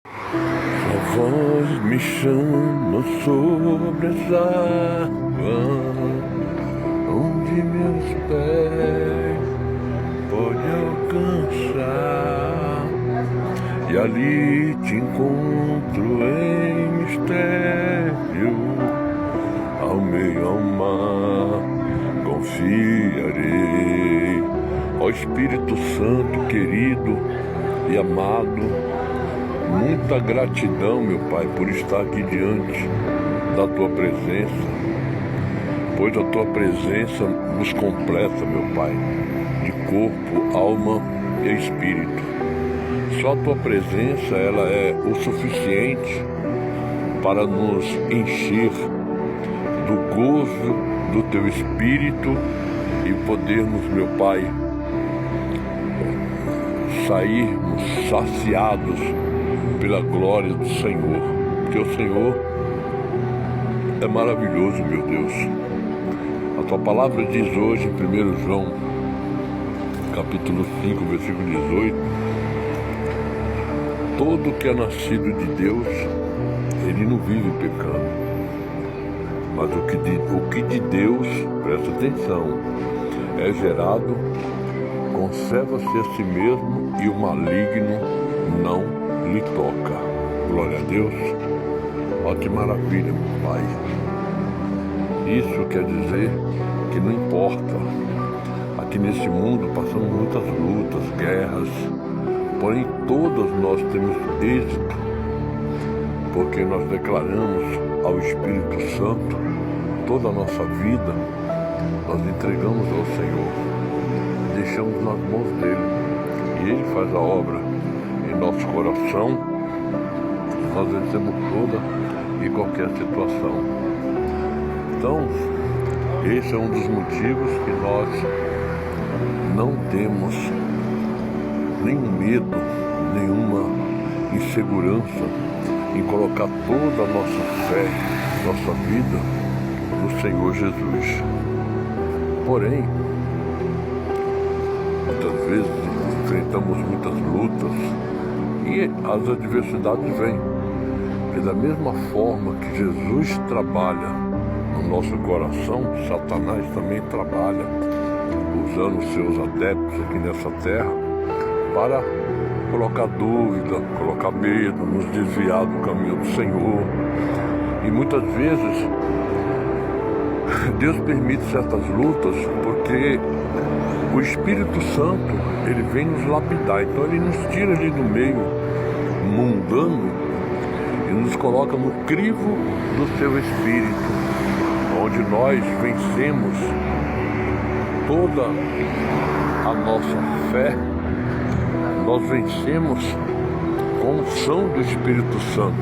A voz me chama sobre as águas, onde meus pés podem alcançar, e ali te encontro em mistério, ao meio ao mar confiarei. Ó Espírito Santo querido e amado, muita gratidão, meu Pai, por estar aqui diante da Tua presença, pois a Tua presença nos completa, meu Pai, de corpo, alma e espírito. Só a Tua presença, ela é o suficiente para nos encher do gozo do Teu Espírito e podermos, meu Pai, sairmos saciados pela glória do Senhor, porque o Senhor é maravilhoso, meu Deus. A Tua palavra diz hoje em 1 João, capítulo 5, versículo 18, todo que é nascido de Deus, ele não vive pecando, mas o que de Deus, presta atenção, é gerado, conserva-se a si mesmo e o maligno não lhe toca. Glória a Deus. Ó, que maravilha, meu Pai. Isso quer dizer que não importa. Aqui nesse mundo passamos muitas lutas, guerras, porém todas nós temos êxito, porque nós declaramos ao Espírito Santo toda a nossa vida, nós entregamos ao Senhor, deixamos nas mãos dele, e ele faz a obra em nosso coração. Nós vencemos toda e qualquer situação. Então, esse é um dos motivos que nós não temos nenhum medo, nenhuma insegurança em colocar toda a nossa fé, nossa vida no Senhor Jesus. Porém, muitas vezes enfrentamos muitas lutas e as adversidades vêm. E da mesma forma que Jesus trabalha no nosso coração, Satanás também trabalha usando seus adeptos aqui nessa terra para colocar dúvida, colocar medo, nos desviar do caminho do Senhor. E muitas vezes Deus permite certas lutas porque o Espírito Santo, ele vem nos lapidar. Então ele nos tira ali do meio mundano e nos coloca no crivo do seu Espírito, onde nós vencemos toda a nossa fé, nós vencemos com a unção do Espírito Santo,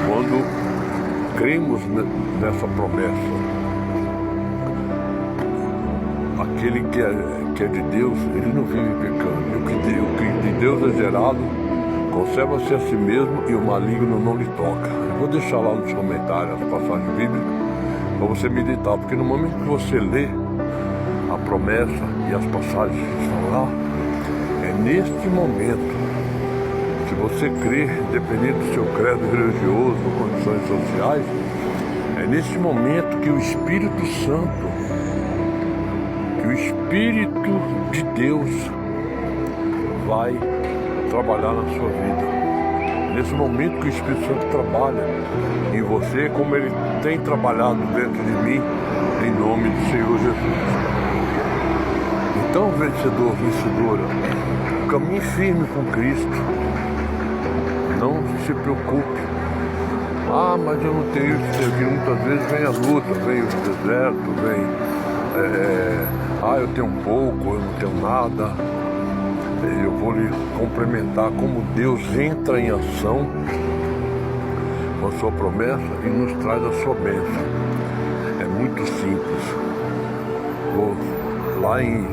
quando cremos nessa promessa. Aquele que é de Deus, ele não vive pecando. O que de Deus é gerado, conserva-se a si mesmo e o maligno não lhe toca. Eu vou deixar lá nos comentários as passagens bíblicas para você meditar, porque no momento que você lê a promessa e as passagens que estão lá, é neste momento, se você crer, dependendo do seu credo religioso ou condições sociais, é neste momento que o Espírito Santo, que o Espírito de Deus vai trabalhar na sua vida. Nesse momento que o Espírito Santo trabalha em você, como ele tem trabalhado dentro de mim, em nome do Senhor Jesus. Então, vencedor, vencedora, caminhe firme com Cristo. Não se preocupe. Ah, mas eu não tenho isso, tenho aquilo. Muitas vezes vem a luta, vem o deserto, vem... eu tenho um pouco, eu não tenho nada. Eu vou lhe complementar como Deus entra em ação com a sua promessa e nos traz a sua bênção. É muito simples. Vou lá em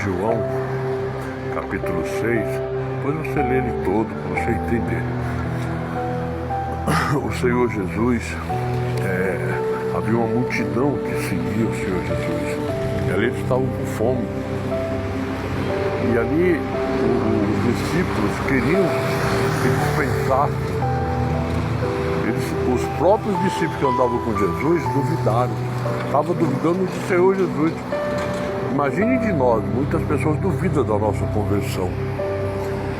João, capítulo 6, depois você lê ele todo para você entender. O Senhor Jesus, havia uma multidão que seguia o Senhor Jesus. E ali eles estavam com fome. E ali discípulos queriam que dispensasse. Os próprios discípulos que andavam com Jesus duvidaram, estavam duvidando do Senhor Jesus. Imagine de nós, muitas pessoas duvidam da nossa conversão.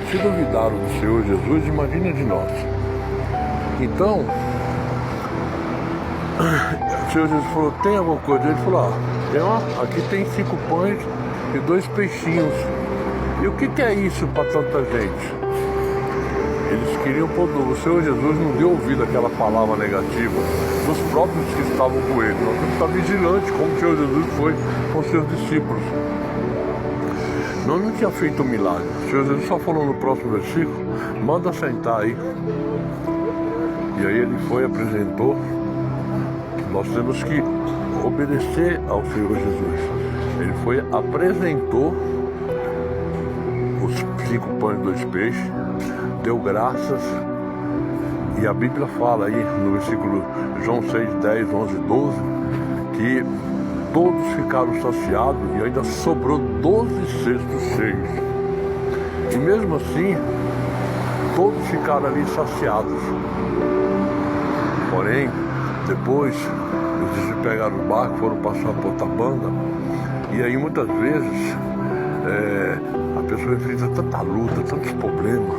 Se duvidaram do Senhor Jesus, imagine de nós. Então, o Senhor Jesus falou, tem alguma coisa? Ele falou, aqui tem 5 pães e 2 peixinhos. E o que é isso para tanta gente? Eles queriam pôr, o Senhor Jesus não deu ouvido àquela palavra negativa dos próprios que estavam com ele. Nós temos que estar vigilantes, como o Senhor Jesus foi com seus discípulos. Não tinha feito um milagre. O Senhor Jesus só falou no próximo versículo, manda sentar aí. E aí ele foi e apresentou que nós temos que obedecer ao Senhor Jesus. Ele foi, apresentou os 5 pães e 2 peixes, deu graças, e a Bíblia fala aí no versículo João 6, 10, 11, 12, que todos ficaram saciados e ainda sobrou 12 cestos cheios. E mesmo assim, todos ficaram ali saciados. Porém, depois, os discípulos pegaram o barco, foram passar por outra banda, e aí muitas vezes a pessoa enfrenta tanta luta, tantos problemas,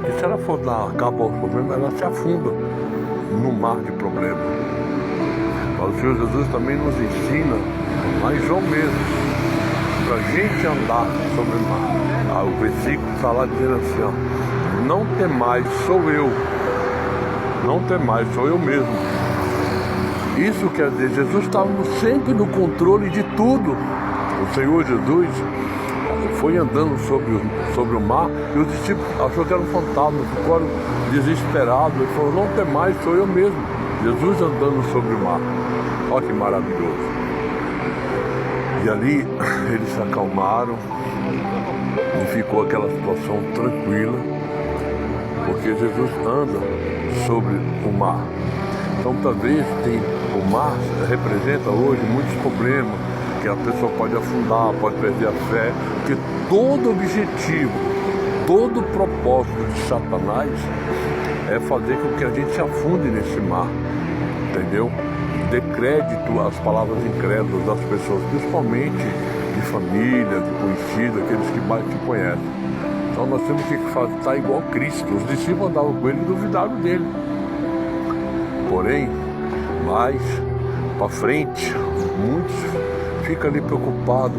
e se ela for acabar os problemas, ela se afunda no mar de problemas. Mas o Senhor Jesus também nos ensina, lá em João mesmo, para a gente andar sobre o mar. O versículo está lá dizendo assim, não temais, sou eu. Não temais, sou eu mesmo. Isso quer dizer, Jesus estava sempre no controle de tudo. O Senhor Jesus foi andando sobre o mar e os discípulos achou que era um fantasma, ficaram desesperados. Ele falou, não temais, sou eu mesmo. Jesus andando sobre o mar. Olha que maravilhoso. E ali eles se acalmaram e ficou aquela situação tranquila, porque Jesus anda sobre o mar. Então talvez o mar representa hoje muitos problemas, que a pessoa pode afundar, pode perder a fé, porque todo objetivo, todo propósito de Satanás é fazer com que a gente se afunde nesse mar, entendeu? Dê crédito às palavras incrédulas das pessoas, principalmente de família, de conhecidos, aqueles que mais te conhecem. Então nós temos que estar igual a Cristo. Os discípulos andavam com ele e duvidaram dele. Porém, mais para frente, muitos ficam ali preocupados.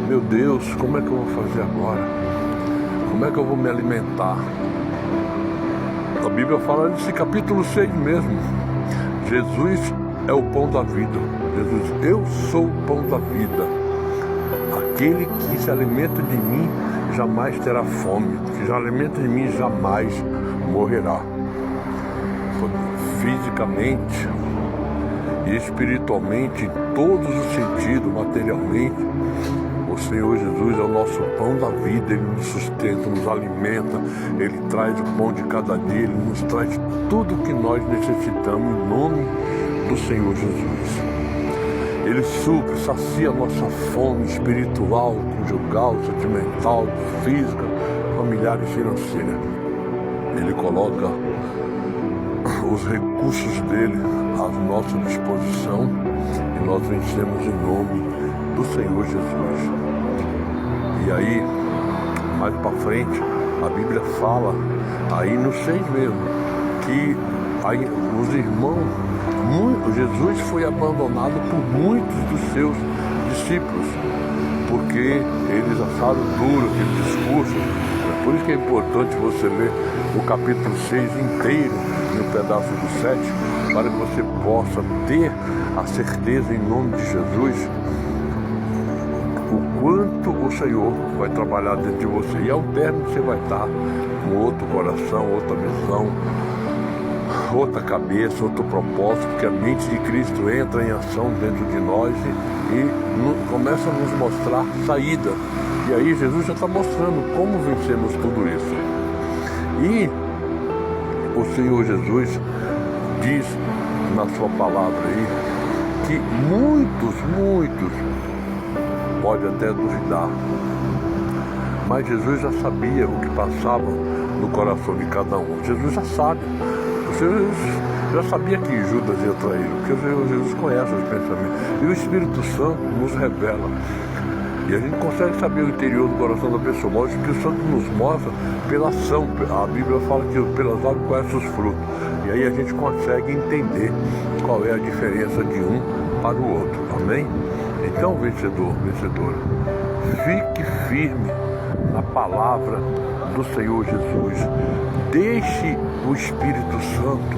Meu Deus, como é que eu vou fazer agora? Como é que eu vou me alimentar? A Bíblia fala nesse capítulo 6 mesmo. Jesus é o pão da vida. Jesus, eu sou o pão da vida. Aquele que se alimenta de mim jamais terá fome. Que se alimenta de mim jamais morrerá. Fisicamente e espiritualmente, em todos os sentidos, materialmente, o Senhor Jesus é o nosso pão da vida. Ele nos sustenta, nos alimenta, Ele traz o pão de cada dia, Ele nos traz tudo o que nós necessitamos em nome do Senhor Jesus. Ele supre, sacia a nossa fome espiritual, conjugal, sentimental, física, familiar e financeira. Ele coloca os recursos dele à nossa disposição e nós vencemos em nome do Senhor Jesus. E aí, mais para frente, a Bíblia fala, aí no 6 mesmo, que aí os irmãos, Jesus foi abandonado por muitos dos seus discípulos, porque eles acharam duro aquele discurso. Por isso que é importante você ler o capítulo 6 inteiro, no pedaço do 7, para que você possa ter a certeza, em nome de Jesus, o quanto o Senhor vai trabalhar dentro de você. E ao término você vai estar com outro coração, outra visão, outra cabeça, outro propósito, porque a mente de Cristo entra em ação dentro de nós e começa a nos mostrar saída. E aí Jesus já está mostrando como vencemos tudo isso. E o Senhor Jesus diz na sua palavra aí que muitos podem até duvidar, Mas Jesus já sabia o que passava no coração de cada um. Jesus já sabe. Jesus já sabia que Judas ia traí-lo, porque Jesus conhece os pensamentos. E o Espírito Santo nos revela. E a gente consegue saber o interior do coração da pessoa, mas o Espírito Santo nos mostra pela ação. A Bíblia fala que pelas árvores conhece os frutos. E aí a gente consegue entender qual é a diferença de um para o outro. Amém? Então, vencedor, vencedora, fique firme na palavra do Senhor Jesus. Deixe o Espírito Santo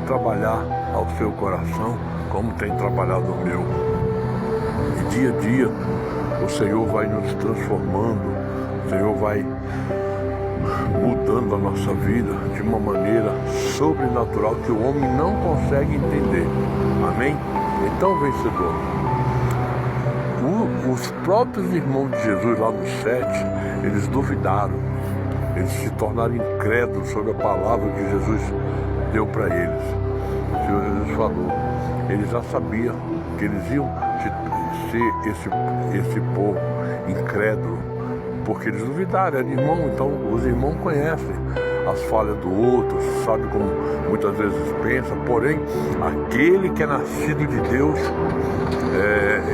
trabalhar ao seu coração como tem trabalhado o meu. E dia a dia o Senhor vai nos transformando, o Senhor vai mudando a nossa vida de uma maneira sobrenatural que o homem não consegue entender. Amém? Então, vencedor, os próprios irmãos de Jesus lá no 7, eles duvidaram, eles se tornaram incrédulos sobre a palavra que Jesus deu para eles. O Senhor Jesus falou, eles já sabiam que eles iam ser esse povo incrédulo, porque eles duvidaram, eram irmãos. Então os irmãos conhecem as falhas do outro, sabe como muitas vezes pensa. Porém, aquele que é nascido de Deus,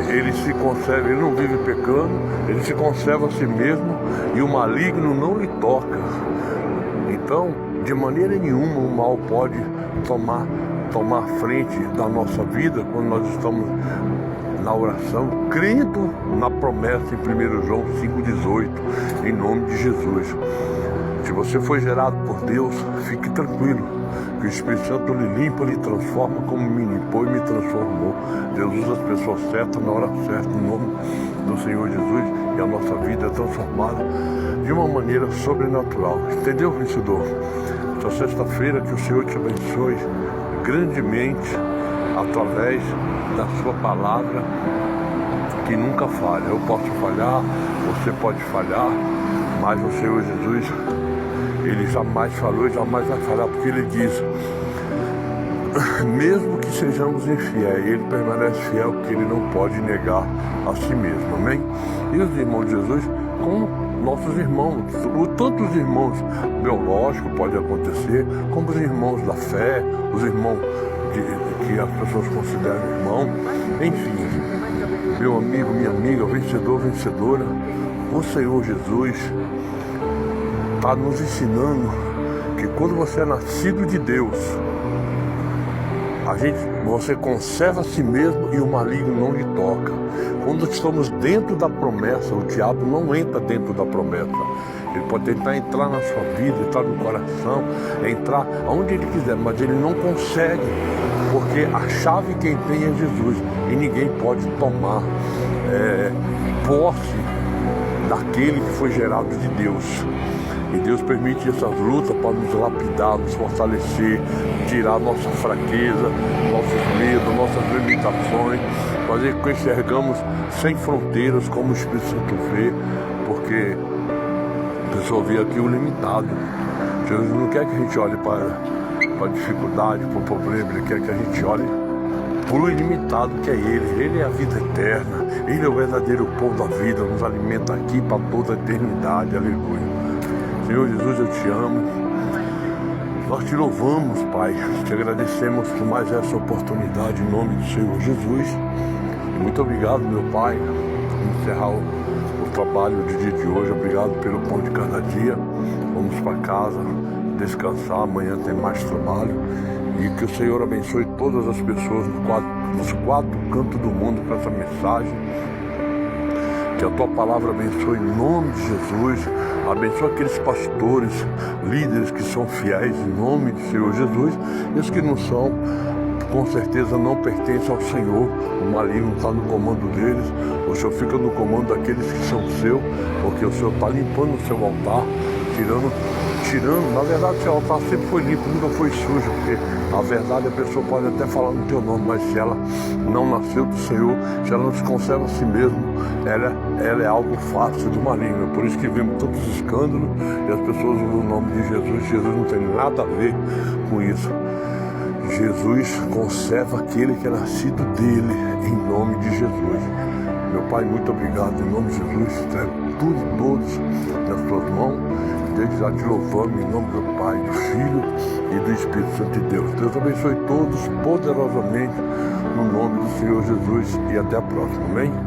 ele se conserva, ele não vive pecando, ele se conserva a si mesmo e o maligno não lhe toca. Então, de maneira nenhuma o mal pode tomar frente da nossa vida quando nós estamos na oração, crendo na promessa em 1 João 5,18, em nome de Jesus. Se você foi gerado por Deus, fique tranquilo, que o Espírito Santo lhe limpa, lhe transforma como me limpou e me transformou. Deus usa as pessoas certas na hora certa, em nome do Senhor Jesus, e a nossa vida é transformada de uma maneira sobrenatural. Entendeu, vencedor? Esta sexta-feira, que o Senhor te abençoe grandemente através da sua palavra, que nunca falha. Eu posso falhar, você pode falhar, mas o Senhor Jesus, ele jamais falou e jamais vai falhar, porque ele diz, mesmo que sejamos infiéis, ele permanece fiel, porque ele não pode negar a si mesmo. Amém? E os irmãos de Jesus, como nossos irmãos, tanto os irmãos biológicos pode acontecer, como os irmãos da fé, os irmãos que as pessoas consideram irmão. Enfim, meu amigo, minha amiga, vencedor, vencedora, o Senhor Jesus está nos ensinando que quando você é nascido de Deus, você conserva a si mesmo e o maligno não lhe toca. Quando estamos dentro da promessa, o diabo não entra dentro da promessa. Ele pode tentar entrar na sua vida, entrar no coração, entrar aonde ele quiser, mas ele não consegue, porque a chave quem tem é Jesus, e ninguém pode tomar posse daquele que foi gerado de Deus. E Deus permite essas lutas para nos lapidar, nos fortalecer, tirar nossa fraqueza, nossos medos, nossas limitações, fazer com que enxergamos sem fronteiras como o Espírito Santo vê, porque a pessoa vê aqui o limitado. Jesus não quer que a gente olhe para a dificuldade, para o problema, Ele quer que a gente olhe para o ilimitado que é Ele. Ele é a vida eterna, Ele é o verdadeiro pão da vida, nos alimenta aqui para toda a eternidade. Aleluia. Senhor Jesus, eu te amo. Nós te louvamos, Pai. Te agradecemos por mais essa oportunidade em nome do Senhor Jesus. E muito obrigado, meu Pai, por encerrar o trabalho do dia de hoje. Obrigado pelo pão de cada dia. Vamos para casa, descansar. Amanhã tem mais trabalho. E que o Senhor abençoe todas as pessoas nos quatro cantos do mundo com essa mensagem. Que a tua palavra abençoe em nome de Jesus. Abençoa aqueles pastores, líderes que são fiéis em nome do Senhor Jesus. E os que não são, com certeza não pertencem ao Senhor. O maligno está no comando deles. O Senhor fica no comando daqueles que são seus, porque o Senhor está limpando o seu altar, tirando. Na verdade, o seu altar sempre foi limpo, nunca foi sujo, porque a verdade a pessoa pode até falar no teu nome, mas se ela não nasceu do Senhor, se ela não se conserva a si mesma, ela é algo fácil do maligno. Por isso que vemos tantos escândalos e as pessoas usam o nome de Jesus. Jesus não tem nada a ver com isso. Jesus conserva aquele que é nascido dele, em nome de Jesus. Meu Pai, muito obrigado, em nome de Jesus. futuro de todos nas suas mãos. Desde já te louvando em nome do Pai, do Filho e do Espírito Santo de Deus. Deus abençoe todos poderosamente no nome do Senhor Jesus e até a próxima. Amém?